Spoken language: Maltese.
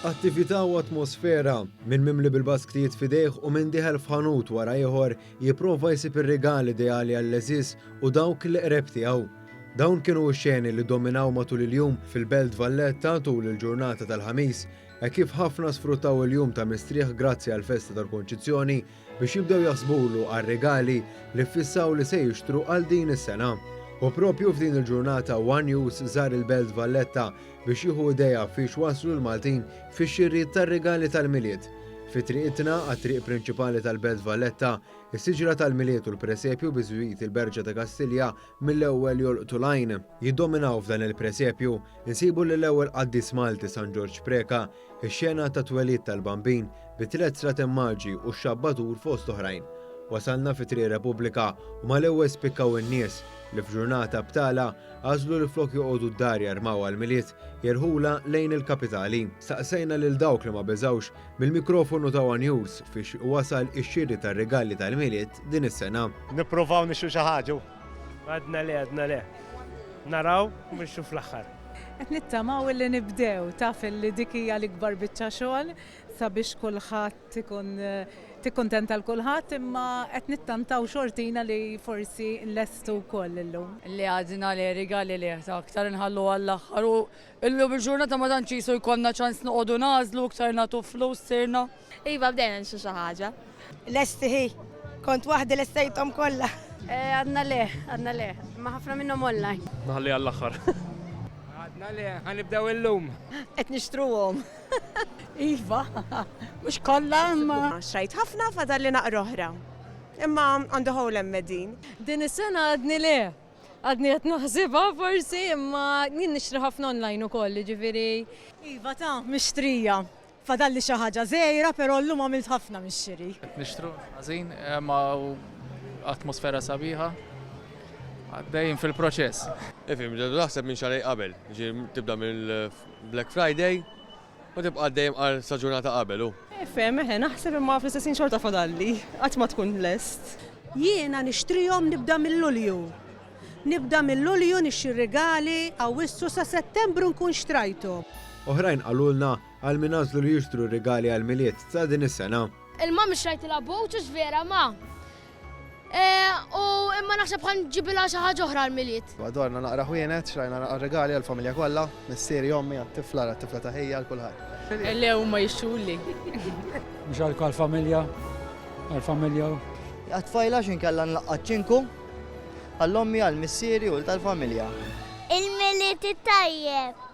Attività u atmosfera minn mimli bil-basktijiet fidejh u minn diħel f'ħanut wara ieħor jipprova jsib ir-regal ideali għall-leżiż u dawk li qreb tiegħu. Dawn kienu x-xeni li dominaw matul il-jum fil-Belt Valletta tul il-ġurnata tal-ħamis e kif ħafna sfruttaw il-jum ta' mistrieħ grazzi għall-Festa tal-Konċizzjoni biex jibdew jaħsbulu għar-regali li fissaw li se jixtru għal din is-sena. U propju f'din il-ġurnata One News żar il-Belt Valletta biex jieħu idea fiex waslu l-Maltin fix-xirriet tar-regali tal-miliet. Fi triqitna għat-triq prinċipali tal-Belt Valletta, is-siġra tal-miliet u l-presepju biżwiet il-Berġa ta' Kastilja mill-ewwel jolqtu lajn. Jiddominaw f'dan il-presepju insibu l-ewwel qaddis Malti San Ġorġ Preka, ix-xena ta' twelid tal-bambin bi tliet srat immaġi u x-xabbatur fost oħrajn. Wasalna fi Triq Repubblika u mal-ewwel spikkaw in-nies li f'ġurnata btala għażlu li flok joqogħdu d-dar jarmaw għall-miliet jerħula lejn il-kapitali. Saqsejna lil dawk li ma beżawx mill-mikrofonu ta' One News fiex wasal ix-xiri tar-regali tal-miliet din is-sena. Nippruvaw nixtru xi ħaġa. Għadna le. Naraw mhux fl-aħħar. Qed nittamaw li nibdew taf li dik hija l-ikbar biċċa xogħol sabiex kulħadd ikun tikkuntenta l-kulħadd imma qed nittantaw xortina li forsi nlestu wkoll illum. Li għadina li regali li aktar nħallu għall-aħħar u illum il-ġurnata ma tantx jisu jkollna ċans noqogħdu nażlu aktar nagħtu flus sirna. Iva bdejna nxu xi ħaġa. Lesti ħi, kont waħda lestejthom kollha. Għadna le, ma ħafna minnhom online. Naħalli għall-aħħar. Għadna le, ħanibdew illum. Qed nixtruhom. Iva, mhux kollha imma. Xrajt ħafna fadalli naqra oħra. Imma għandu ħowl din. Din is-sena għadni le. Għadni qed naħsibha forsi imma jien nixtri ħafna online ukoll, ġifieri. Iva ta' mixtrija. Fadalli xi ħaġa żejra, però llum għamilt ħafna mix-xiri. Nixtru ħażin ma atmosfera sabiħa. Għaddejjin fil-proċess. Ifim, naħseb minn xarej qabel, tibda mill-Black Friday u tibqa' għaddejjem għal sa ġurnata qabel. Ifhem, naħseb imma fl-istessin xorta fadalli, qatt ma tkun lest. Jiena nixtrihom nibda mill-Lulju. Nibda mill-Lulju nixxi regali Awwissu sa Settembru nkun xtrajthom. Oħrajn qalulna għal min għażlu li jixtru regali għall-miliet ta' din is-sena. Il-mam xrajt il-abbowċ vera ma. U imma naħseb ħan ġibila xi ħaġa oħra l-miliet. Għadorna naqra ħwienet, xrajna naqra regali għall-familja kollha, missieri ommi għat-tifla ta' ħejja għal kulħadd. Illi huma jixxuli. Mhux għall-familja, għall-familja. Għatfajla x'inkella nlaqqat ċinku għall-ommi għall-missieri u tal-familja. Il-miliet tajjeb.